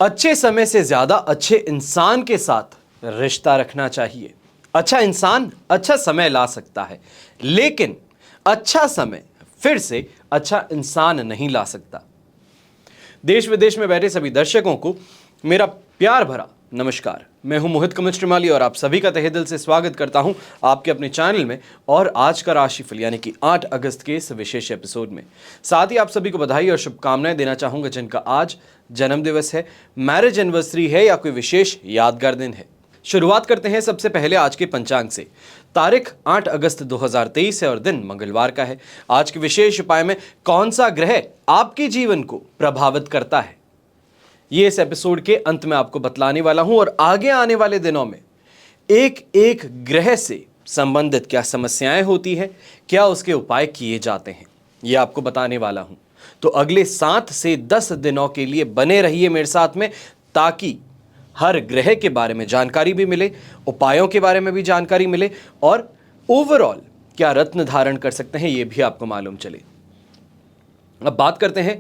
अच्छे समय से ज्यादा अच्छे इंसान के साथ रिश्ता रखना चाहिए। अच्छा इंसान अच्छा समय ला सकता है, लेकिन अच्छा समय फिर से अच्छा इंसान नहीं ला सकता। देश विदेश में बैठे सभी दर्शकों को मेरा प्यार भरा नमस्कार। मैं हूं मोहित कमल श्रीमाली और आप सभी का तहे दिल से स्वागत करता हूं आपके अपने चैनल में और आज का राशिफल यानी कि 8 अगस्त के इस विशेष एपिसोड में। साथ ही आप सभी को बधाई और शुभकामनाएं देना चाहूंगा जिनका आज जन्म दिवस है, मैरिज एनिवर्सरी है या कोई विशेष यादगार दिन है। शुरुआत करते हैं सबसे पहले आज के पंचांग से। तारीख 8 अगस्त 2023 है और दिन मंगलवार का है। आज के विशेष उपाय में कौन सा ग्रह आपके जीवन को प्रभावित करता है, ये इस एपिसोड के अंत में आपको बतलाने वाला हूं और आगे आने वाले दिनों में एक एक ग्रह से संबंधित क्या समस्याएं होती हैं, क्या उसके उपाय किए जाते हैं, ये आपको बताने वाला हूं। तो अगले 7 से 10 दिनों के लिए बने रहिए मेरे साथ में, ताकि हर ग्रह के बारे में जानकारी भी मिले, उपायों के बारे में भी जानकारी मिले और ओवरऑल क्या रत्न धारण कर सकते हैं ये भी आपको मालूम चले। अब बात करते हैं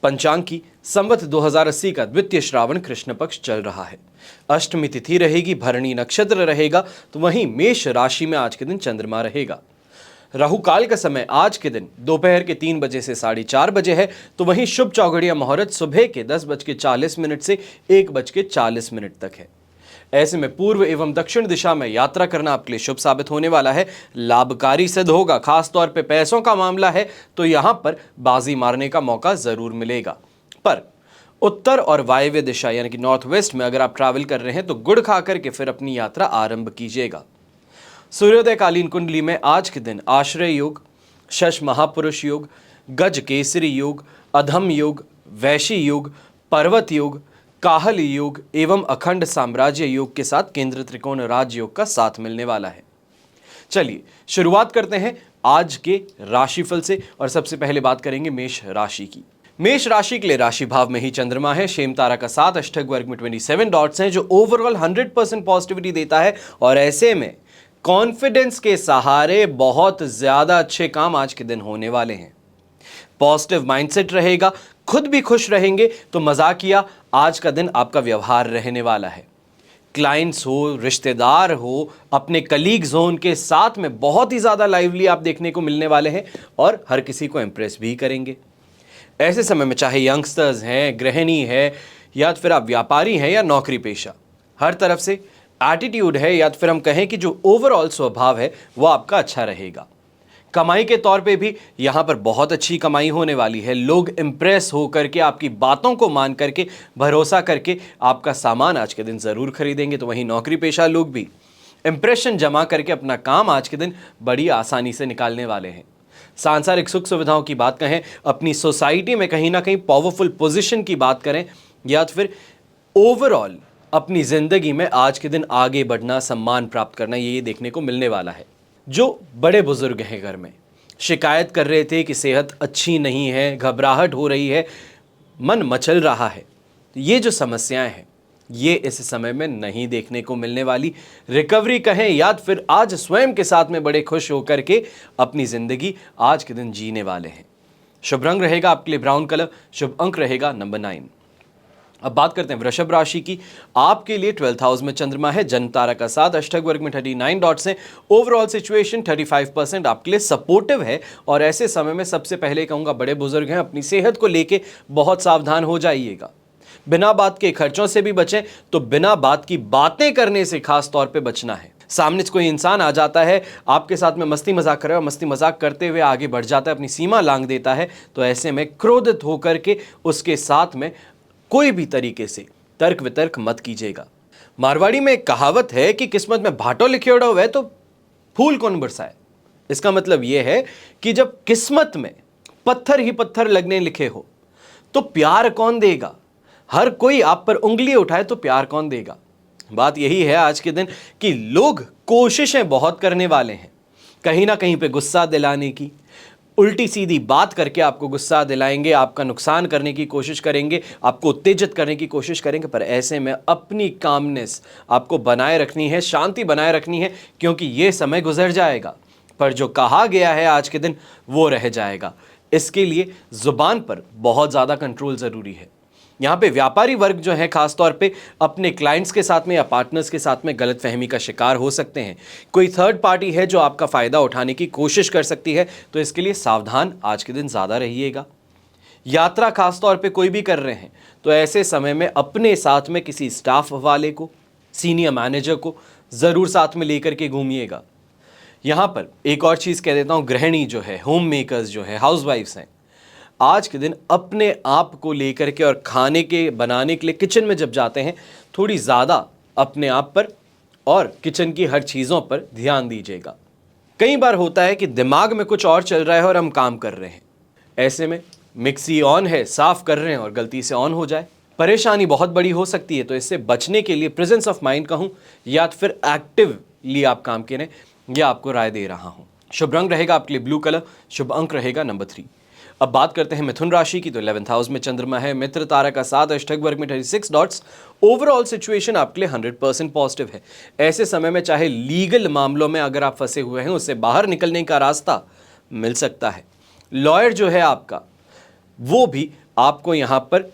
पंचांग की। संवत 2080 का द्वितीय श्रावण कृष्ण पक्ष चल रहा है। अष्टमी तिथि रहेगी, भरणी नक्षत्र रहेगा, तो वहीं मेष राशि में आज के दिन चंद्रमा रहेगा। राहु काल का समय आज के दिन दोपहर के 3 बजे से 4:30 बजे है, तो वहीं शुभ चौघड़िया मुहूर्त सुबह के 10:40 से 1:40 तक है। ऐसे में पूर्व एवं दक्षिण दिशा में यात्रा करना आपके लिए शुभ साबित होने वाला है, लाभकारी सिद्ध होगा। खास तौर पे पैसों का मामला है तो यहां पर बाजी मारने का मौका जरूर मिलेगा। पर उत्तर और वायव्य दिशा यानी कि नॉर्थ वेस्ट में अगर आप ट्रैवल कर रहे हैं तो गुड़ खा करके फिर अपनी यात्रा आरंभ कीजिएगा। सूर्योदय कालीन कुंडली में आज के दिन आश्रय योग, शश महापुरुष योग, गज केसरी योग, अधम योग, वैशी योग, पर्वत योग, काहल योग एवं अखंड साम्राज्य योग के साथ केंद्र त्रिकोण राज योग का साथ मिलने वाला है। चलिए शुरुआत करते हैं आज के राशिफल से और सबसे पहले बात करेंगे मेष राशि की। मेष राशि के लिए राशि भाव में ही चंद्रमा है, शेम तारा का 7, अष्टक वर्ग में 27 डॉट्स हैं जो ओवरऑल 100% पॉजिटिविटी देता है और ऐसे में कॉन्फिडेंस के सहारे बहुत ज्यादा अच्छे काम आज के दिन होने वाले हैं। पॉजिटिव माइंडसेट रहेगा, खुद भी खुश रहेंगे, तो मजाकिया आज का दिन आपका व्यवहार रहने वाला है। क्लाइंट्स हो, रिश्तेदार हो, अपने कलीग्स हो, उनके साथ में बहुत ही ज्यादा लाइवली आप देखने को मिलने वाले हैं और हर किसी को इंप्रेस भी करेंगे। ऐसे समय में चाहे यंगस्टर्स हैं, गृहिणी है या फिर आप व्यापारी हैं या नौकरी पेशा, हर तरफ से एटीट्यूड है या फिर हम कहें कि जो ओवरऑल स्वभाव है वो आपका अच्छा रहेगा। कमाई के तौर पे भी यहाँ पर बहुत अच्छी कमाई होने वाली है। लोग इंप्रेस होकर के आपकी बातों को मान करके, भरोसा करके आपका सामान आज के दिन ज़रूर खरीदेंगे। तो वहीं नौकरी पेशा लोग भी इंप्रेशन जमा करके अपना काम आज के दिन बड़ी आसानी से निकालने वाले हैं। सांसारिक सुख सुविधाओं की बात कहें, अपनी सोसाइटी में कहीं ना कहीं पावरफुल पोजीशन की बात करें या फिर ओवरऑल अपनी ज़िंदगी में आज के दिन आगे बढ़ना, सम्मान प्राप्त करना, ये देखने को मिलने वाला है। जो बड़े बुजुर्ग हैं घर में, शिकायत कर रहे थे कि सेहत अच्छी नहीं है, घबराहट हो रही है, मन मचल रहा है, ये जो समस्याएं हैं ये इस समय में नहीं देखने को मिलने वाली। रिकवरी कहें या फिर आज स्वयं के साथ में बड़े खुश होकर के अपनी ज़िंदगी आज के दिन जीने वाले हैं। शुभ रंग रहेगा आपके लिए ब्राउन कलर, शुभ अंक रहेगा नंबर 9। अब बात करते हैं वृषभ राशि की। आपके लिए 12th हाउस में चंद्रमा है, जन्म तारा का 7, अष्टक वर्ग में 39 डॉट्स हैं। ओवरऑल सिचुएशन 35% आपके लिए सपोर्टिव है और ऐसे समय में सबसे पहले कहूंगा बड़े बुजुर्ग हैं, अपनी सेहत को लेके बहुत सावधान हो जाइएगा। बिना बात के खर्चों से भी बचें, तो बिना बात की बातें करने से खास तौर पे बचना है। सामने से कोई इंसान आ जाता है, आपके साथ में मस्ती मजाक कर रहा है, मस्ती मजाक करते हुए आगे बढ़ जाता है, अपनी सीमा लांघ देता है, तो ऐसे में क्रोधित होकर के उसके साथ में कोई भी तरीके से तर्क वितर्क मत कीजिएगा। मारवाड़ी में एक कहावत है कि किस्मत में भाटो लिखे उड़ा हुआ है तो फूल कौन बरसाए। इसका मतलब यह है कि जब किस्मत में पत्थर ही पत्थर लगने लिखे हो तो प्यार कौन देगा। हर कोई आप पर उंगली उठाए तो प्यार कौन देगा। बात यही है आज के दिन कि लोग कोशिशें बहुत करने वाले हैं, कहीं ना कहीं पे गुस्सा दिलाने की, उल्टी सीधी बात करके आपको गुस्सा दिलाएंगे, आपका नुकसान करने की कोशिश करेंगे, आपको उत्तेजित करने की कोशिश करेंगे। पर ऐसे में अपनी कामनेस आपको बनाए रखनी है, शांति बनाए रखनी है, क्योंकि ये समय गुजर जाएगा पर जो कहा गया है आज के दिन वो रह जाएगा। इसके लिए जुबान पर बहुत ज़्यादा कंट्रोल ज़रूरी है। यहाँ पे व्यापारी वर्ग जो है खासतौर पे अपने क्लाइंट्स के साथ में या पार्टनर्स के साथ में गलतफहमी का शिकार हो सकते हैं। कोई थर्ड पार्टी है जो आपका फ़ायदा उठाने की कोशिश कर सकती है, तो इसके लिए सावधान आज के दिन ज़्यादा रहिएगा। यात्रा खासतौर पे कोई भी कर रहे हैं तो ऐसे समय में अपने साथ में किसी स्टाफ वाले को, सीनियर मैनेजर को ज़रूर साथ में लेकर के घूमिएगा। यहाँ पर एक और चीज़ कह देता हूँ, गृहिणी जो है, होम मेकर्स जो है, हाउसवाइफ्स हैं, आज के दिन अपने आप को लेकर के और खाने के बनाने के लिए किचन में जब जाते हैं थोड़ी ज़्यादा अपने आप पर और किचन की हर चीज़ों पर ध्यान दीजिएगा। कई बार होता है कि दिमाग में कुछ और चल रहा है और हम काम कर रहे हैं, ऐसे में मिक्सी ऑन है, साफ कर रहे हैं और गलती से ऑन हो जाए, परेशानी बहुत बड़ी हो सकती है। तो इससे बचने के लिए प्रेजेंस ऑफ माइंड कहूँ या फिर एक्टिवली आप काम करें, यह आपको राय दे रहा हूँ। शुभ रंग रहेगा आपके लिए ब्लू कलर, शुभ अंक रहेगा नंबर 3। अब बात करते हैं मिथुन राशि की। तो 11th हाउस में चंद्रमा है, मित्र तारा का साथ, अष्टक वर्ग में 36 डॉट्स। ओवरऑल सिचुएशन आपके लिए 100% पॉजिटिव है। ऐसे समय में चाहे लीगल मामलों में अगर आप फंसे हुए हैं, उससे बाहर निकलने का रास्ता मिल सकता है। लॉयर जो है आपका, वो भी आपको यहाँ पर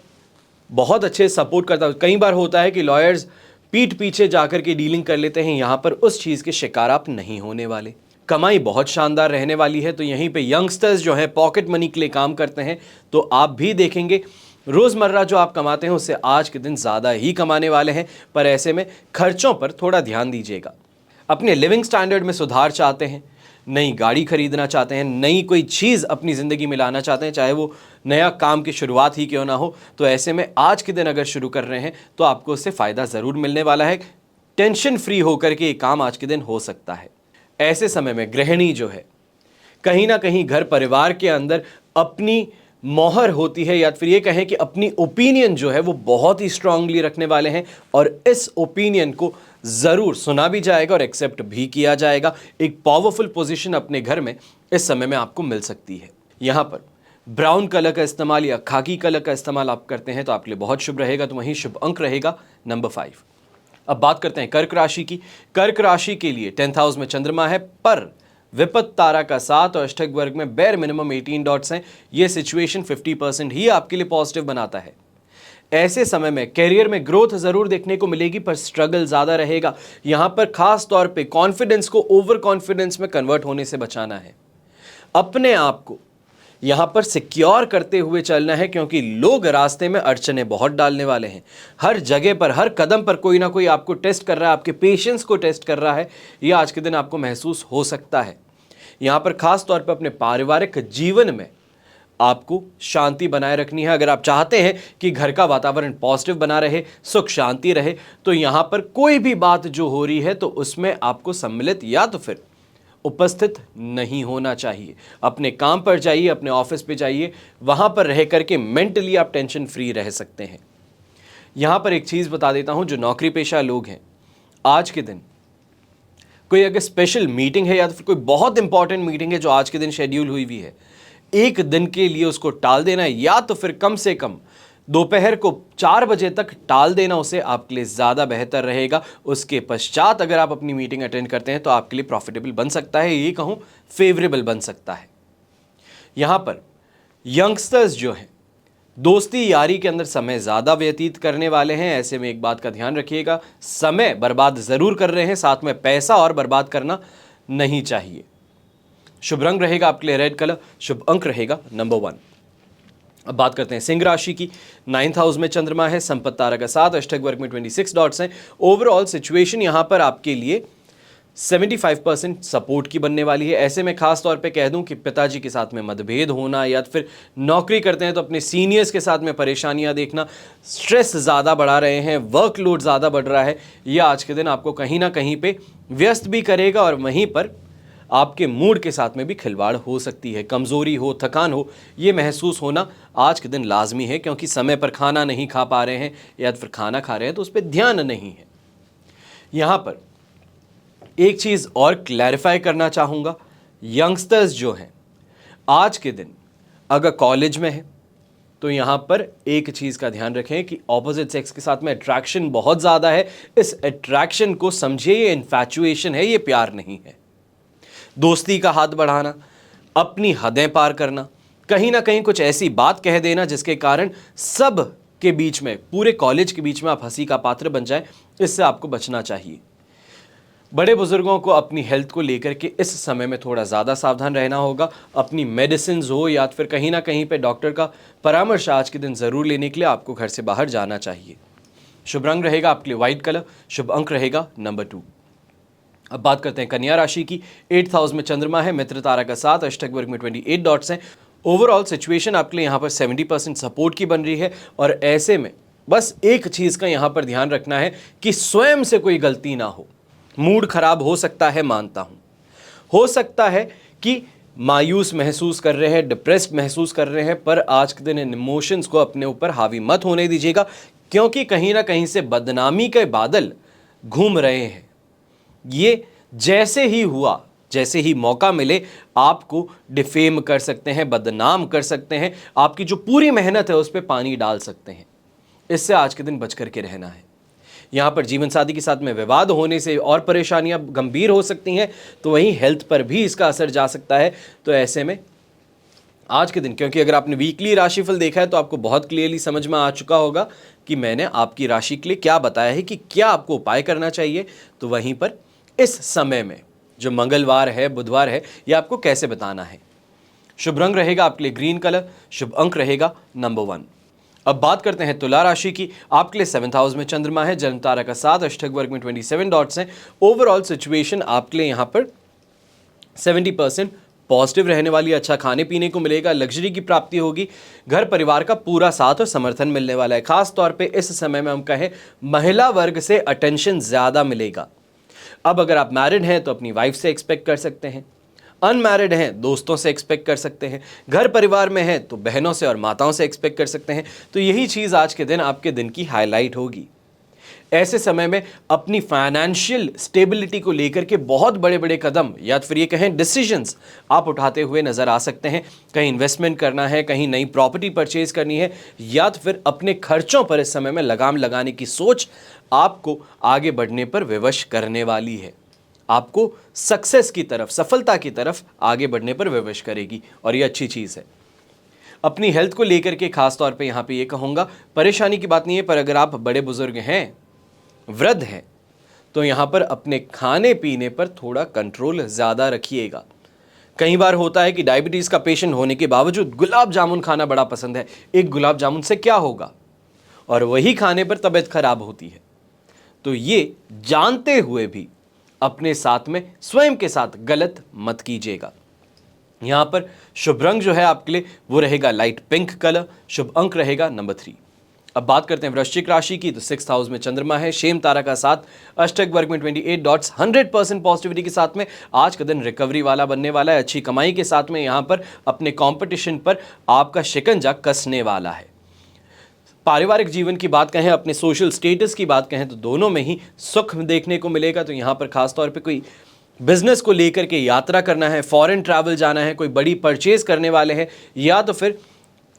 बहुत अच्छे सपोर्ट करता है। कई बार होता है कि लॉयर्स पीठ पीछे जाकर के डीलिंग कर लेते हैं, यहाँ पर उस चीज़ के शिकार आप नहीं होने वाले। कमाई बहुत शानदार रहने वाली है। तो यहीं पे यंगस्टर्स जो है पॉकेट मनी के लिए काम करते हैं, तो आप भी देखेंगे रोज़मर्रा जो आप कमाते हैं उससे आज के दिन ज़्यादा ही कमाने वाले हैं। पर ऐसे में खर्चों पर थोड़ा ध्यान दीजिएगा। अपने लिविंग स्टैंडर्ड में सुधार चाहते हैं, नई गाड़ी खरीदना चाहते हैं, नई कोई चीज़ अपनी ज़िंदगी में लाना चाहते हैं, चाहे वो नया काम की शुरुआत ही क्यों ना हो, तो ऐसे में आज के दिन अगर शुरू कर रहे हैं तो आपको उससे फ़ायदा ज़रूर मिलने वाला है। टेंशन फ्री होकर के ये काम आज के दिन हो सकता है। ऐसे समय में गृहिणी जो है, कहीं ना कहीं घर परिवार के अंदर अपनी मोहर होती है, या फिर ये कहें कि अपनी ओपिनियन जो है वो बहुत ही स्ट्रांगली रखने वाले हैं और इस ओपिनियन को ज़रूर सुना भी जाएगा और एक्सेप्ट भी किया जाएगा। एक पावरफुल पोजीशन अपने घर में इस समय में आपको मिल सकती है। यहाँ पर ब्राउन कलर का इस्तेमाल या खाकी कलर का इस्तेमाल आप करते हैं तो आपके लिए बहुत शुभ रहेगा। तो वहीं शुभ अंक रहेगा नंबर 5। अब बात करते हैं कर्क राशि की। कर्क राशि के लिए 10th हाउस में चंद्रमा है, पर विपत तारा का साथ और अष्टक वर्ग में बेर मिनिमम 18 डॉट्स हैं। ये सिचुएशन 50% ही आपके लिए पॉजिटिव बनाता है। ऐसे समय में कैरियर में ग्रोथ जरूर देखने को मिलेगी, पर स्ट्रगल ज्यादा रहेगा। यहां पर खास तौर पे कॉन्फिडेंस को ओवर कॉन्फिडेंस में कन्वर्ट होने से बचाना है। अपने आप को यहां पर सिक्योर करते हुए चलना है, क्योंकि लोग रास्ते में अड़चने बहुत डालने वाले हैं। हर जगह पर, हर कदम पर कोई ना कोई आपको टेस्ट कर रहा है, आपके पेशेंस को टेस्ट कर रहा है। यह आज के दिन आपको महसूस हो सकता है। यहां पर खास तौर पर अपने पारिवारिक जीवन में आपको शांति बनाए रखनी है। अगर आप चाहते हैं कि घर का वातावरण पॉजिटिव बना रहे, सुख शांति रहे, तो यहां पर कोई भी बात जो हो रही है तो उसमें आपको सम्मिलित या तो फिर उपस्थित नहीं होना चाहिए। अपने काम पर जाइए, अपने ऑफिस पे जाइए, वहां पर रह करके मेंटली आप टेंशन फ्री रह सकते हैं। यहां पर एक चीज बता देता हूं, जो नौकरी पेशा लोग हैं, आज के दिन कोई अगर स्पेशल मीटिंग है या तो फिर कोई बहुत इंपॉर्टेंट मीटिंग है जो आज के दिन शेड्यूल हुई हुई है, एक दिन के लिए उसको टाल देना, या तो फिर कम से कम दोपहर को 4 बजे तक टाल देना, उसे आपके लिए ज़्यादा बेहतर रहेगा। उसके पश्चात अगर आप अपनी मीटिंग अटेंड करते हैं तो आपके लिए प्रॉफिटेबल बन सकता है, ये कहूँ फेवरेबल बन सकता है। यहाँ पर यंगस्टर्स जो हैं दोस्ती यारी के अंदर समय ज़्यादा व्यतीत करने वाले हैं। ऐसे में एक बात का ध्यान रखिएगा, समय बर्बाद ज़रूर कर रहे हैं, साथ में पैसा और बर्बाद करना नहीं चाहिए। शुभ रंग रहेगा आपके लिए रेड कलर, शुभ अंक रहेगा नंबर 1। अब बात करते हैं सिंह राशि की। 9th हाउस में चंद्रमा है, संपत्ति तारा का साथ, अष्टक वर्ग में 26 डॉट्स हैं। ओवरऑल सिचुएशन यहां पर आपके लिए 75% सपोर्ट की बनने वाली है। ऐसे में खास तौर पे कह दूं कि पिताजी के साथ में मतभेद होना, या फिर नौकरी करते हैं तो अपने सीनियर्स के साथ में परेशानियां देखना, स्ट्रेस ज़्यादा बढ़ा रहे हैं, वर्कलोड ज़्यादा बढ़ रहा है, यह आज के दिन आपको कहीं ना कहीं पे व्यस्त भी करेगा और वहीं पर आपके मूड के साथ में भी खिलवाड़ हो सकती है। कमज़ोरी हो, थकान हो, ये महसूस होना आज के दिन लाजमी है, क्योंकि समय पर खाना नहीं खा पा रहे हैं या फिर खाना खा रहे हैं तो उस पर ध्यान नहीं है। यहाँ पर एक चीज़ और क्लैरिफाई करना चाहूँगा, यंगस्टर्स जो हैं आज के दिन अगर कॉलेज में है तो यहाँ पर एक चीज़ का ध्यान रखें कि ऑपोजिट सेक्स के साथ में अट्रैक्शन बहुत ज़्यादा है। इस अट्रैक्शन को समझिए, ये इन्फैचुएशन है, ये प्यार नहीं है। दोस्ती का हाथ बढ़ाना, अपनी हदें पार करना, कहीं ना कहीं कुछ ऐसी बात कह देना जिसके कारण सब के बीच में, पूरे कॉलेज के बीच में आप हंसी का पात्र बन जाए, इससे आपको बचना चाहिए। बड़े बुजुर्गों को अपनी हेल्थ को लेकर के इस समय में थोड़ा ज़्यादा सावधान रहना होगा। अपनी मेडिसिन हो या फिर कहीं ना कहीं पे डॉक्टर का परामर्श आज के दिन ज़रूर लेने के लिए आपको घर से बाहर जाना चाहिए। शुभ रंग रहेगा आपके लिए व्हाइट कलर, शुभ अंक रहेगा नंबर 2। अब बात करते हैं कन्या राशि की। 8th हाउस में चंद्रमा है, मित्र तारा का 7, अष्टक वर्ग में 28 डॉट्स हैं। ओवरऑल सिचुएशन आपके लिए यहाँ पर 70% सपोर्ट की बन रही है, और ऐसे में बस एक चीज़ का यहाँ पर ध्यान रखना है कि स्वयं से कोई गलती ना हो। मूड खराब हो सकता है, मानता हूँ, हो सकता है कि मायूस महसूस कर रहे हैं, डिप्रेस्ड महसूस कर रहे हैं, पर आज के दिन इन इमोशंस को अपने ऊपर हावी मत होने दीजिएगा, क्योंकि कहीं ना कहीं से बदनामी के बादल घूम रहे हैं। ये जैसे ही हुआ, जैसे ही मौका मिले, आपको डिफेम कर सकते हैं, बदनाम कर सकते हैं, आपकी जो पूरी मेहनत है उस पर पानी डाल सकते हैं। इससे आज के दिन बच करके रहना है। यहाँ पर जीवन साथी के साथ में विवाद होने से और परेशानियाँ गंभीर हो सकती हैं, तो वहीं हेल्थ पर भी इसका असर जा सकता है। तो ऐसे में आज के दिन, क्योंकि अगर आपने वीकली राशिफल देखा है तो आपको बहुत क्लियरली समझ में आ चुका होगा कि मैंने आपकी राशि के लिए क्या बताया है कि क्या आपको उपाय करना चाहिए, तो वहीं पर इस समय में जो मंगलवार है, बुधवार है, ये आपको कैसे बताना है। शुभ रंग रहेगा आपके लिए ग्रीन कलर, शुभ अंक रहेगा नंबर 1। अब बात करते हैं तुला राशि की। आपके लिए 7th हाउस में चंद्रमा है, जन्म तारा का 7, अष्टक वर्ग में 27 डॉट्स हैं। ओवरऑल सिचुएशन आपके लिए यहाँ पर 70% पॉजिटिव रहने वाली, अच्छा खाने पीने को मिलेगा, लग्जरी की प्राप्ति होगी, घर परिवार का पूरा साथ और समर्थन मिलने वाला है। खास तौर पे इस समय में हम कहें महिला वर्ग से अटेंशन ज़्यादा मिलेगा। अब अगर आप मैरिड हैं तो अपनी वाइफ से एक्सपेक्ट कर सकते हैं, अनमैरिड हैं दोस्तों से एक्सपेक्ट कर सकते हैं, घर परिवार में हैं तो बहनों से और माताओं से एक्सपेक्ट कर सकते हैं। तो यही चीज़ आज के दिन आपके दिन की हाईलाइट होगी। ऐसे समय में अपनी फाइनेंशियल स्टेबिलिटी को लेकर के बहुत बड़े बड़े कदम या फिर ये कहें डिसीजंस आप उठाते हुए नज़र आ सकते हैं। कहीं इन्वेस्टमेंट करना है, कहीं नई प्रॉपर्टी परचेज करनी है, या तो फिर अपने खर्चों पर इस समय में लगाम लगाने की सोच आपको आगे बढ़ने पर विवश करने वाली है, आपको सक्सेस की तरफ, सफलता की तरफ आगे बढ़ने पर विवश करेगी, और ये अच्छी चीज़ है। अपनी हेल्थ को लेकर के खास तौर पे यहाँ पे ये कहूँगा, परेशानी की बात नहीं है, पर अगर आप बड़े बुजुर्ग हैं, वृद्ध हैं, तो यहाँ पर अपने खाने पीने पर थोड़ा कंट्रोल ज़्यादा रखिएगा। कई बार होता है कि डायबिटीज़ का पेशेंट होने के बावजूद गुलाब जामुन खाना बड़ा पसंद है। एक गुलाब जामुन से क्या होगा, और वही खाने पर तबीयत खराब होती है। तो ये जानते हुए भी अपने साथ में, स्वयं के साथ गलत मत कीजिएगा। यहाँ पर शुभ रंग जो है आपके लिए वो रहेगा लाइट पिंक कलर, शुभ अंक रहेगा नंबर 3। अब बात करते हैं वृश्चिक राशि की। तो 6th हाउस में चंद्रमा है, शेम तारा का 7, अष्टक वर्ग में 28 डॉट्स। 100% पॉजिटिविटी के साथ में आज का दिन रिकवरी वाला बनने वाला है। अच्छी कमाई के साथ में यहाँ पर अपने कंपटीशन पर आपका शिकंजा कसने वाला है। पारिवारिक जीवन की बात कहें, अपने सोशल स्टेटस की बात कहें, तो दोनों में ही सुख देखने को मिलेगा। तो यहाँ पर खास तौर पे कोई बिजनेस को लेकर के यात्रा करना है, फॉरेन ट्रैवल जाना है, कोई बड़ी परचेज करने वाले हैं, या तो फिर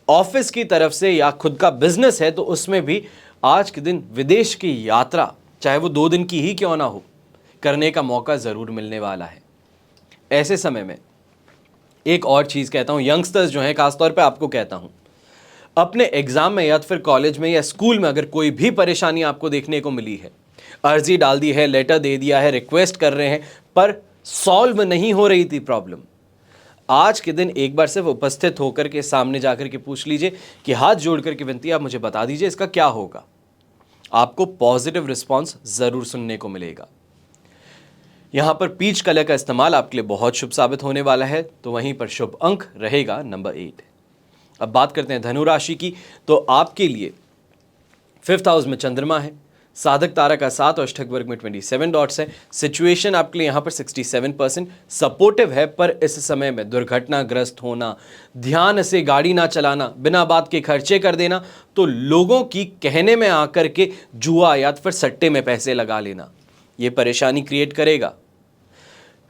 ऑफिस की तरफ से या खुद का बिजनेस है तो उसमें भी आज के दिन विदेश की यात्रा, चाहे वो 2 दिन की ही क्यों ना हो, करने का मौका ज़रूर मिलने वाला है। ऐसे समय में एक और चीज़ कहता हूँ, यंगस्टर्स जो हैं, खासतौर पे आपको कहता हूँ, अपने एग्ज़ाम में या फिर कॉलेज में या स्कूल में अगर कोई भी परेशानी आपको देखने को मिली है, अर्जी डाल दी है, लेटर दे दिया है, रिक्वेस्ट कर रहे हैं, पर सॉल्व नहीं हो रही थी प्रॉब्लम, आज के दिन एक बार सिर्फ उपस्थित होकर के सामने जाकर के पूछ लीजिए कि हाथ जोड़ करके विनती, आप मुझे बता दीजिए इसका क्या होगा। आपको पॉजिटिव रिस्पांस ज़रूर सुनने को मिलेगा। यहाँ पर पीच कलर का इस्तेमाल आपके लिए बहुत शुभ साबित होने वाला है। तो वहीं पर शुभ अंक रहेगा नंबर 8। अब बात करते हैं धनु राशि की। तो आपके लिए 5th हाउस में चंद्रमा है, साधक तारा का 7 और अष्टक वर्ग में 27 डॉट्स है। सिचुएशन आपके लिए यहाँ पर 67% सपोर्टिव है, पर इस समय में दुर्घटनाग्रस्त होना, ध्यान से गाड़ी ना चलाना, बिना बात के खर्चे कर देना, तो लोगों की कहने में आकर के जुआ या फिर सट्टे में पैसे लगा लेना, ये परेशानी क्रिएट करेगा।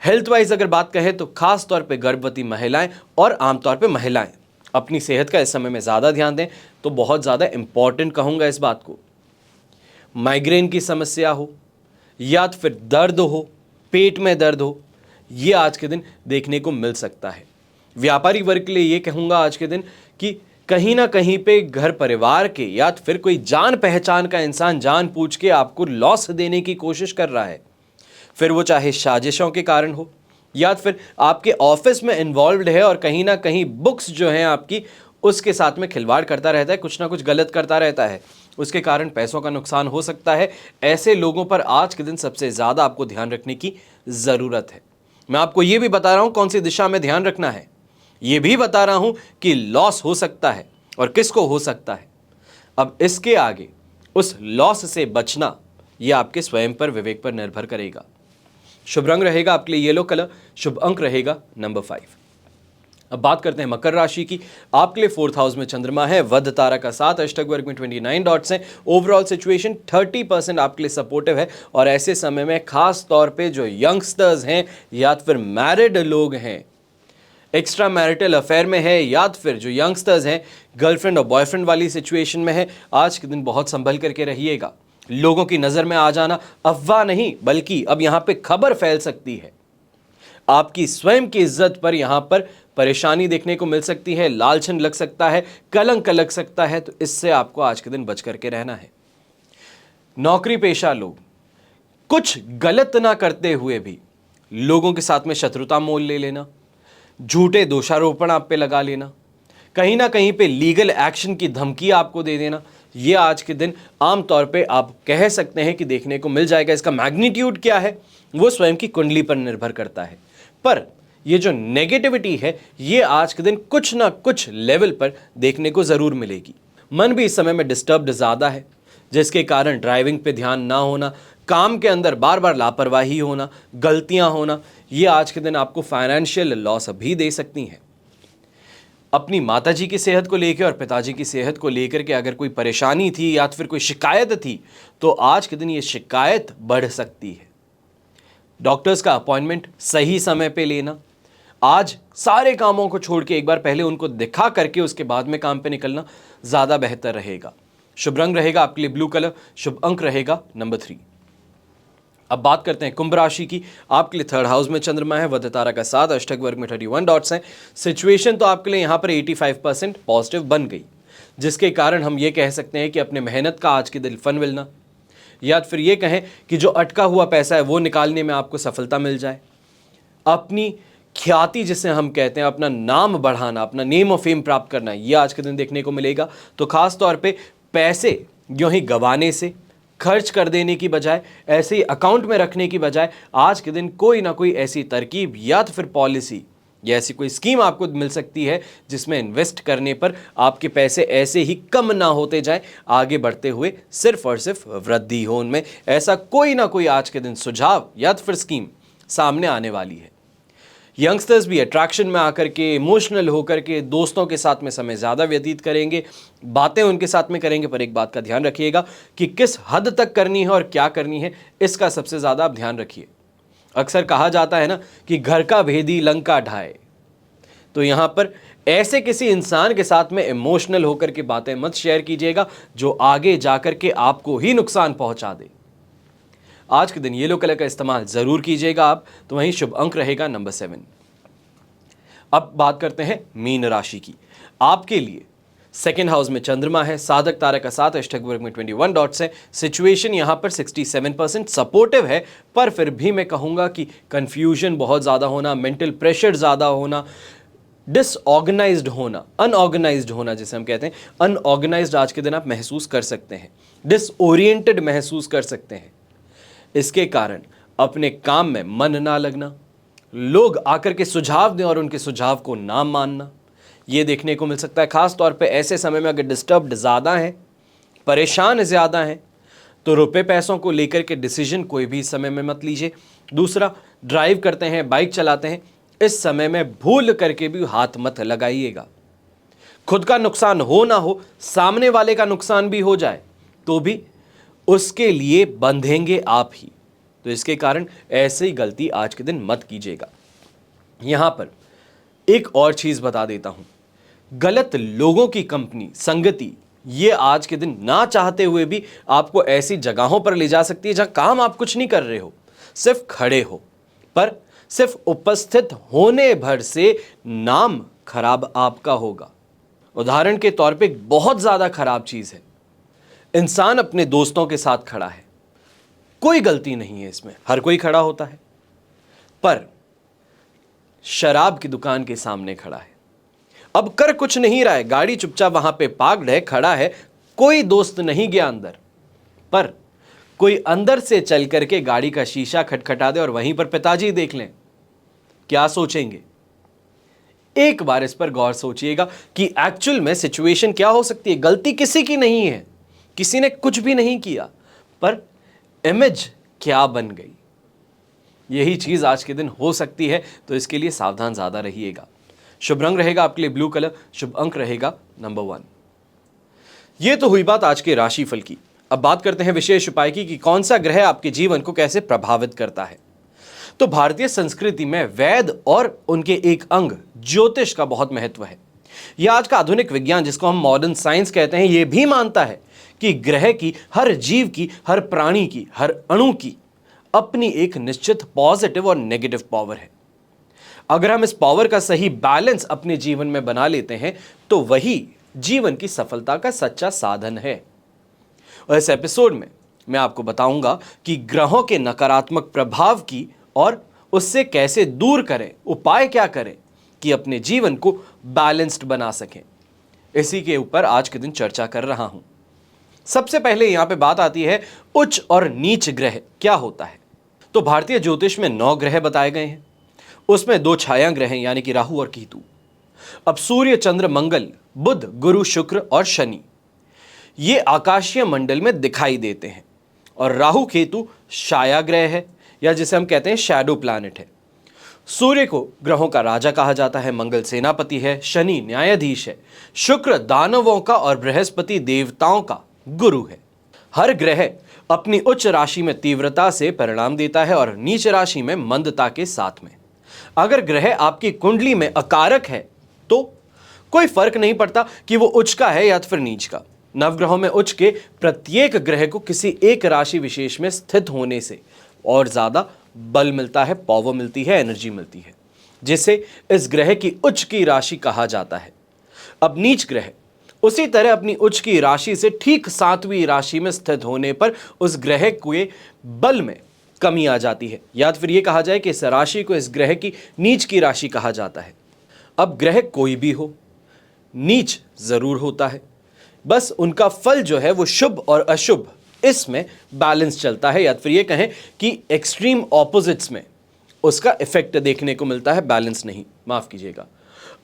हेल्थ वाइज अगर बात कहें तो खास तौर पे गर्भवती महिलाएं और आमतौर पे महिलाएं अपनी सेहत का इस समय में ज़्यादा ध्यान दें, तो बहुत ज़्यादा इंपॉर्टेंट कहूँगा इस बात को। माइग्रेन की समस्या हो या तो फिर दर्द हो, पेट में दर्द हो, ये आज के दिन देखने को मिल सकता है। व्यापारी वर्ग के लिए ये कहूँगा आज के दिन कि कहीं ना कहीं पे घर परिवार के या फिर कोई जान पहचान का इंसान जानबूझ के आपको लॉस देने की कोशिश कर रहा है, फिर वो चाहे साजिशों के कारण हो या फिर आपके ऑफिस में इन्वॉल्व्ड है और कहीं ना कहीं बुक्स जो हैं आपकी उसके साथ में खिलवाड़ करता रहता है, कुछ ना कुछ गलत करता रहता है, उसके कारण पैसों का नुकसान हो सकता है। ऐसे लोगों पर आज के दिन सबसे ज़्यादा आपको ध्यान रखने की ज़रूरत है। मैं आपको ये भी बता रहा हूँ कौन सी दिशा में ध्यान रखना है, ये भी बता रहा हूँ कि लॉस हो सकता है और किसको हो सकता है। अब इसके आगे उस लॉस से बचना यह आपके स्वयं पर, विवेक पर निर्भर करेगा। शुभ रंग रहेगा आपके लिए येलो कलर, शुभ अंक रहेगा नंबर 5। अब बात करते हैं मकर राशि की। आपके लिए 4th हाउस में चंद्रमा है, वध तारा का साथ, अष्टक वर्ग में 29 डॉट्स हैं। ओवरऑल सिचुएशन 30% आपके लिए सपोर्टिव है और ऐसे समय में खास तौर पे जो यंगस्टर्स हैं या फिर मैरिड लोग हैं, एक्स्ट्रा मैरिटल अफेयर में है या फिर जो यंगस्टर्स हैं गर्लफ्रेंड और बॉयफ्रेंड वाली सिचुएशन में है, आज के दिन बहुत संभल करके रहिएगा। लोगों की नज़र में आ जाना अफवाह नहीं बल्कि अब यहाँ पे खबर फैल सकती है। आपकी स्वयं की इज्जत पर यहाँ पर परेशानी देखने को मिल सकती है, लालचन लग सकता है, कलंक लग सकता है, तो इससे आपको आज के दिन बच करके रहना है। नौकरी पेशा लोग कुछ गलत ना करते हुए भी लोगों के साथ में शत्रुता मोल ले लेना, झूठे दोषारोपण आप पे लगा लेना, कहीं ना कहीं पे लीगल एक्शन की धमकी आपको दे देना, ये आज के दिन आमतौर पे आप कह सकते हैं कि देखने को मिल जाएगा। इसका मैग्नीट्यूड क्या है वो स्वयं की कुंडली पर निर्भर करता है, पर ये जो नेगेटिविटी है ये आज के दिन कुछ ना कुछ लेवल पर देखने को ज़रूर मिलेगी। मन भी इस समय में डिस्टर्ब्ड ज़्यादा है, जिसके कारण ड्राइविंग पे ध्यान ना होना, काम के अंदर बार बार लापरवाही होना, गलतियां होना, ये आज के दिन आपको फाइनेंशियल लॉस भी दे सकती हैं। अपनी माताजी की सेहत को लेकर और पिताजी की सेहत को लेकर के अगर कोई परेशानी थी या फिर कोई शिकायत थी तो आज के दिन ये शिकायत बढ़ सकती है। डॉक्टर्स का अपॉइंटमेंट सही समय पे लेना, आज सारे कामों को छोड़ के एक बार पहले उनको दिखा करके उसके बाद में काम पे निकलना ज़्यादा बेहतर रहेगा। शुभ रंग रहेगा आपके लिए ब्लू कलर, शुभ अंक रहेगा नंबर 3। अब बात करते हैं कुंभ राशि की। आपके लिए 3rd हाउस में चंद्रमा है, वध तारा का साथ, अष्टक वर्ग में 31 डॉट्स हैं। सिचुएशन तो आपके लिए यहाँ पर 85% पॉजिटिव बन गई, जिसके कारण हम ये कह सकते हैं कि अपने मेहनत का आज के दिन फल मिलना, या फिर ये कहें कि जो अटका हुआ पैसा है वो निकालने में आपको सफलता मिल जाए। अपनी ख्याति जिसे हम कहते हैं, अपना नाम बढ़ाना, अपना नेम ऑफ फेम प्राप्त करना, ये आज के दिन देखने को मिलेगा। तो खास तौर पे पैसे यूं ही गंवाने से, खर्च कर देने की बजाय, ऐसे ही अकाउंट में रखने की बजाय आज के दिन कोई ना कोई ऐसी तरकीब या तो फिर पॉलिसी या ऐसी कोई स्कीम आपको मिल सकती है जिसमें इन्वेस्ट करने पर आपके पैसे ऐसे ही कम ना होते जाए, आगे बढ़ते हुए सिर्फ और सिर्फ वृद्धि हो उनमें। ऐसा कोई ना कोई आज के दिन सुझाव या तो फिर स्कीम सामने आने वाली है। यंगस्टर्स भी अट्रैक्शन में आकर के, इमोशनल होकर के दोस्तों के साथ में समय ज़्यादा व्यतीत करेंगे, बातें उनके साथ में करेंगे, पर एक बात का ध्यान रखिएगा कि किस हद तक करनी है और क्या करनी है, इसका सबसे ज़्यादा आप ध्यान रखिए। अक्सर कहा जाता है ना कि घर का भेदी लंका ढाए, तो यहाँ पर ऐसे किसी इंसान के साथ में इमोशनल होकर के बातें मत शेयर कीजिएगा जो आगे जाकर के आपको ही नुकसान पहुँचा दे। आज के दिन येलो कलर का इस्तेमाल जरूर कीजिएगा आप। तो वहीं शुभ अंक रहेगा नंबर 7। अब बात करते हैं मीन राशि की। आपके लिए 2nd हाउस में चंद्रमा है, साधक तारा का साथ, अष्टक वर्ग में 21 डॉट्स है। सिचुएशन यहां पर 67% सपोर्टिव है, पर फिर भी मैं कहूंगा कि कंफ्यूजन बहुत ज़्यादा होना, मेंटल प्रेशर ज़्यादा होना, डिसऑर्गेनाइज्ड होना, अनऑर्गेनाइज्ड होना जिसे हम कहते हैं, अनऑर्गेनाइज्ड आज के दिन आप महसूस कर सकते हैं, डिसओरिएंटेड महसूस कर सकते हैं। इसके कारण अपने काम में मन ना लगना, लोग आकर के सुझाव दें और उनके सुझाव को ना मानना, ये देखने को मिल सकता है। खास तौर पे ऐसे समय में अगर डिस्टर्ब्ड ज़्यादा हैं, परेशान ज़्यादा हैं, तो रुपए पैसों को लेकर के डिसीजन कोई भी समय में मत लीजिए। दूसरा, ड्राइव करते हैं, बाइक चलाते हैं, इस समय में भूल करके भी हाथ मत लगाइएगा। खुद का नुकसान हो ना हो, सामने वाले का नुकसान भी हो जाए तो भी उसके लिए बंधेंगे आप ही, तो इसके कारण ऐसे ही गलती आज के दिन मत कीजिएगा। यहां पर एक और चीज बता देता हूं, गलत लोगों की कंपनी, संगति, ये आज के दिन ना चाहते हुए भी आपको ऐसी जगहों पर ले जा सकती है जहां काम आप कुछ नहीं कर रहे हो, सिर्फ खड़े हो, पर सिर्फ उपस्थित होने भर से नाम खराब आपका होगा। उदाहरण के तौर पे एक बहुत ज्यादा खराब चीज है, इंसान अपने दोस्तों के साथ खड़ा है, कोई गलती नहीं है इसमें, हर कोई खड़ा होता है, पर शराब की दुकान के सामने खड़ा है। अब कर कुछ नहीं रहा है, गाड़ी चुपचाप वहां पे पार्क्ड है, खड़ा है, कोई दोस्त नहीं गया अंदर, पर कोई अंदर से चल करके गाड़ी का शीशा खटखटा दे और वहीं पर पिताजी देख लें, क्या सोचेंगे? एक बार इस पर गौर सोचिएगा कि एक्चुअल में सिचुएशन क्या हो सकती है। गलती किसी की नहीं है, किसी ने कुछ भी नहीं किया, पर इमेज क्या बन गई। यही चीज आज के दिन हो सकती है, तो इसके लिए सावधान ज्यादा रहिएगा। शुभ रंग रहेगा आपके लिए ब्लू कलर, शुभ अंक रहेगा नंबर 1। यह तो हुई बात आज के राशिफल की। अब बात करते हैं विशेष उपाय की कि कौन सा ग्रह आपके जीवन को कैसे प्रभावित करता है। तो भारतीय संस्कृति में वेद और उनके एक अंग ज्योतिष का बहुत महत्व है। यह आज का आधुनिक विज्ञान, जिसको हम मॉडर्न साइंस कहते हैं, यह भी मानता है कि ग्रह की, हर जीव की, हर प्राणी की, हर अणु की अपनी एक निश्चित पॉजिटिव और नेगेटिव पावर है। अगर हम इस पावर का सही बैलेंस अपने जीवन में बना लेते हैं तो वही जीवन की सफलता का सच्चा साधन है। और इस एपिसोड में मैं आपको बताऊंगा कि ग्रहों के नकारात्मक प्रभाव की और उससे कैसे दूर करें, उपाय क्या करें कि अपने जीवन को बैलेंस्ड बना सकें। इसी के ऊपर आज के दिन चर्चा कर रहा हूं। सबसे पहले यहां पे बात आती है उच्च और नीच ग्रह क्या होता है। तो भारतीय ज्योतिष में 9 ग्रह बताए गए हैं, उसमें 2 छाया ग्रह हैं यानी कि राहु और केतु। अब सूर्य, चंद्र, मंगल, बुध, गुरु, शुक्र और शनि ये आकाशीय मंडल में दिखाई देते हैं, और राहु केतु छाया ग्रह है या जिसे हम कहते हैं शैडो प्लैनेट है। सूर्य को ग्रहों का राजा कहा जाता है, मंगल सेनापति है, शनि न्यायाधीश है, शुक्र दानवों का और बृहस्पति देवताओं का गुरु है। हर ग्रह अपनी उच्च राशि में तीव्रता से परिणाम देता है और नीच राशि में मंदता के साथ में। अगर ग्रह आपकी कुंडली में अकारक है तो कोई फर्क नहीं पड़ता कि वो उच्च का है या फिर नीच का। नवग्रहों में उच्च के प्रत्येक ग्रह को किसी एक राशि विशेष में स्थित होने से और ज्यादा बल मिलता है, पावर मिलती है, एनर्जी मिलती है, जिसे इस ग्रह की उच्च की राशि कहा जाता है। अब नीच ग्रह उसी तरह अपनी उच्च की राशि से ठीक 7वीं राशि में स्थित होने पर उस ग्रह के बल में कमी आ जाती है, या फिर यह कहा जाए कि इस राशि को, इस ग्रह की नीच की राशि कहा जाता है। अब ग्रह कोई भी हो, नीच जरूर होता है, बस उनका फल जो है वो शुभ और अशुभ इसमें बैलेंस चलता है, या फिर ये कहें कि एक्सट्रीम ऑपोजिट्स में उसका इफेक्ट देखने को मिलता है, बैलेंस नहीं, माफ कीजिएगा।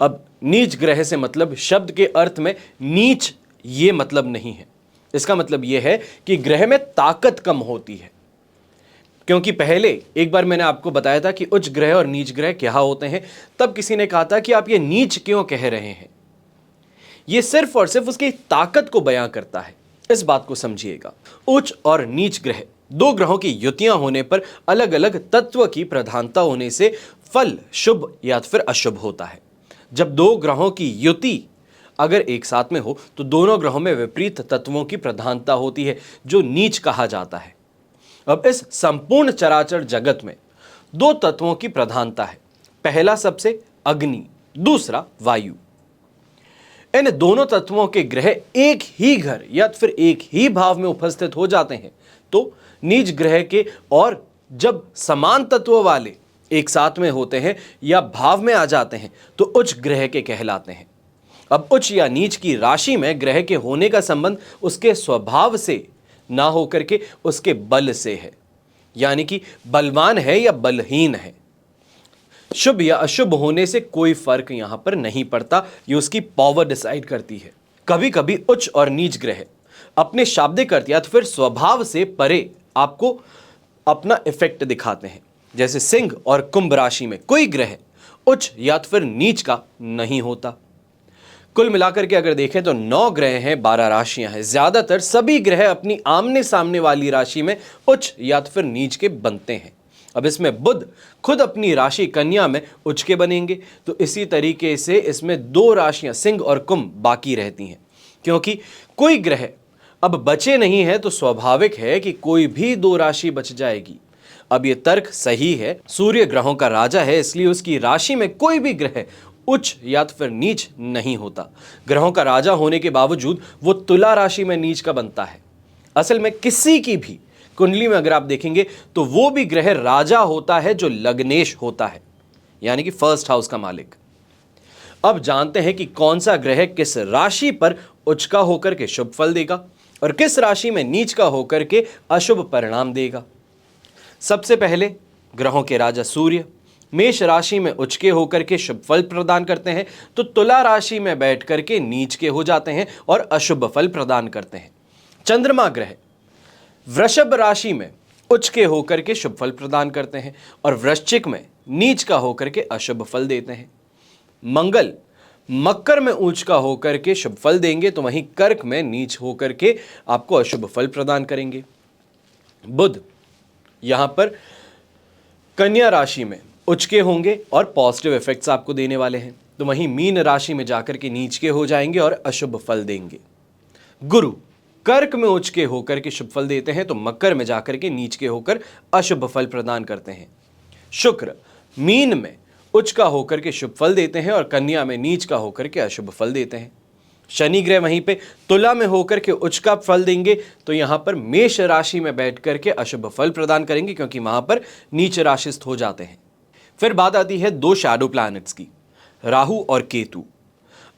अब नीच ग्रह से मतलब शब्द के अर्थ में नीच ये मतलब नहीं है। इसका मतलब यह है कि ग्रह में ताकत कम होती है। क्योंकि पहले एक बार मैंने आपको बताया था कि उच्च ग्रह और नीच ग्रह क्या होते हैं, तब किसी ने कहा था कि आप ये नीच क्यों कह रहे हैं। ये सिर्फ और सिर्फ उसकी ताकत को बयां करता है, इस बात को समझिएगा। उच्च और नीच ग्रह 2 ग्रहों की युतियां होने पर अलग अलग तत्व की प्रधानता होने से फल शुभ या फिर अशुभ होता है। जब 2 ग्रहों की युति अगर एक साथ में हो तो दोनों ग्रहों में विपरीत तत्वों की प्रधानता होती है, जो नीच कहा जाता है। अब इस संपूर्ण चराचर जगत में 2 तत्वों की प्रधानता है, पहला सबसे अग्नि, दूसरा वायु। इन दोनों तत्वों के ग्रह एक ही घर या फिर एक ही भाव में उपस्थित हो जाते हैं तो नीच ग्रह के, और जब समान तत्व वाले एक साथ में होते हैं या भाव में आ जाते हैं तो उच्च ग्रह के कहलाते हैं। अब उच्च या नीच की राशि में ग्रह के होने का संबंध उसके स्वभाव से ना होकर के उसके बल से है, यानी कि बलवान है या बलहीन है। शुभ या अशुभ होने से कोई फर्क यहां पर नहीं पड़ता, ये उसकी पावर डिसाइड करती है। कभी कभी उच्च और नीच ग्रह अपने शाब्दिक अर्थ या फिर स्वभाव से परे आपको अपना इफेक्ट दिखाते हैं। जैसे सिंह और कुंभ राशि में कोई ग्रह उच्च या फिर नीच का नहीं होता। कुल मिलाकर के अगर देखें तो 9 ग्रह हैं, 12 राशियां हैं। ज्यादातर सभी ग्रह अपनी आमने सामने वाली राशि में उच्च या फिर नीच के बनते हैं। अब इसमें बुध खुद अपनी राशि कन्या में उच्च के बनेंगे, तो इसी तरीके से इसमें 2 राशियां सिंह और कुंभ बाकी रहती हैं। क्योंकि कोई ग्रह अब बचे नहीं है तो स्वाभाविक है कि कोई भी 2 राशि बच जाएगी। अब ये तर्क सही है, सूर्य ग्रहों का राजा है, इसलिए उसकी राशि में कोई भी ग्रह उच्च या तो फिर नीच नहीं होता। ग्रहों का राजा होने के बावजूद वो तुला राशि में नीच का बनता है। असल में किसी की भी कुंडली में अगर आप देखेंगे तो वो भी ग्रह राजा होता है जो लग्नेश होता है, यानी कि फर्स्ट हाउस का मालिक। अब जानते हैं कि कौन सा ग्रह किस राशि पर उच्च का होकर के शुभ फल देगा और किस राशि में नीच का होकर के अशुभ परिणाम देगा। सबसे पहले ग्रहों के राजा सूर्य मेष राशि में उच्च के होकर के शुभ फल प्रदान करते हैं, तो तुला राशि में बैठ करके नीच के हो जाते हैं और अशुभ फल प्रदान करते हैं। चंद्रमा ग्रह वृषभ राशि में उच्च के होकर के शुभ फल प्रदान करते हैं और वृश्चिक में नीच का होकर के अशुभ फल देते हैं। मंगल मकर में उच्च का होकर के शुभ फल देंगे, तो वहीं कर्क में नीच होकर के आपको अशुभ फल प्रदान करेंगे। बुध यहां पर कन्या राशि में उच्च के होंगे और पॉजिटिव इफेक्ट्स आपको देने वाले हैं, तो वहीं मीन राशि में जाकर के नीच के हो जाएंगे और अशुभ फल देंगे। गुरु कर्क में उच्च के होकर के शुभ फल देते हैं, तो मकर में जाकर के नीच के होकर अशुभ फल प्रदान करते हैं। शुक्र मीन में उच्च का होकर के शुभ फल देते हैं और कन्या में नीच का होकर के अशुभ फल देते हैं। शनि ग्रह वहीं पे तुला में होकर के उच्च का फल देंगे, तो यहां पर मेष राशि में बैठ करके अशुभ फल प्रदान करेंगे, क्योंकि वहां पर नीच राशिस्थ हो जाते हैं। फिर बात आती है दो शैडो प्लैनेट्स की, राहु और केतु।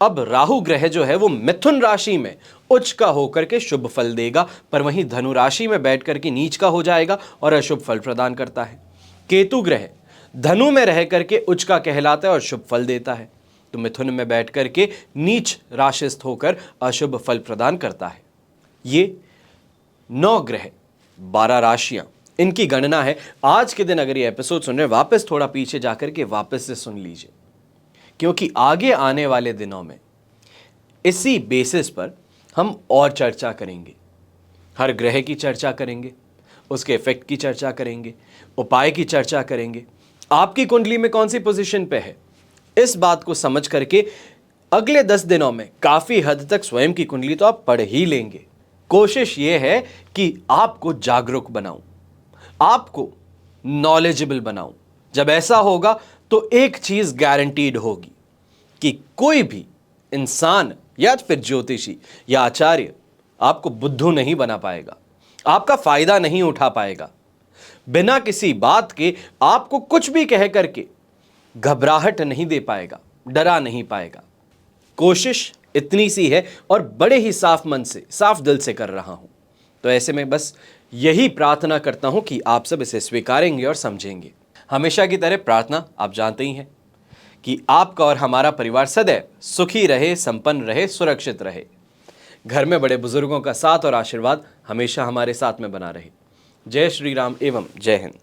अब राहु ग्रह जो है वो मिथुन राशि में उच्च का होकर के शुभ फल देगा, पर वहीं धनु राशि में बैठ करके नीच का हो जाएगा और अशुभ फल प्रदान करता है। केतु ग्रह धनु में रह करके उच्च का कहलाता है और शुभ फल देता है, तो मिथुन में बैठ करके नीच राशिस्थ होकर अशुभ फल प्रदान करता है। ये 9 ग्रह 12 राशियां, इनकी गणना है। आज के दिन अगर ये एपिसोड सुन रहे हैं, वापस थोड़ा पीछे जाकर के वापस से सुन लीजिए, क्योंकि आगे आने वाले दिनों में इसी बेसिस पर हम और चर्चा करेंगे। हर ग्रह की चर्चा करेंगे, उसके इफेक्ट की चर्चा करेंगे, उपाय की चर्चा करेंगे, आपकी कुंडली में कौन सी पोजीशन पे है, इस बात को समझ करके अगले 10 दिनों में काफ़ी हद तक स्वयं की कुंडली तो आप पढ़ ही लेंगे। कोशिश ये है कि आपको जागरूक बनाऊं, आपको नॉलेजेबल बनाऊं। जब ऐसा होगा तो एक चीज़ गारंटीड होगी कि कोई भी इंसान या फिर ज्योतिषी या आचार्य आपको बुद्धू नहीं बना पाएगा, आपका फायदा नहीं उठा पाएगा। बिना किसी बात के आपको कुछ भी कह करके घबराहट नहीं दे पाएगा, डरा नहीं पाएगा। कोशिश इतनी सी है और बड़े ही साफ मन से, साफ दिल से कर रहा हूं। तो ऐसे में बस यही प्रार्थना करता हूं कि आप सब इसे स्वीकारेंगे और समझेंगे। हमेशा की तरह प्रार्थना आप जानते ही हैं कि आपका और हमारा परिवार सदैव सुखी रहे, संपन्न रहे, सुरक्षित रहे। घर में बड़े बुजुर्गों का साथ और आशीर्वाद हमेशा हमारे साथ में बना रहे। जय श्री राम एवं जय हिंद।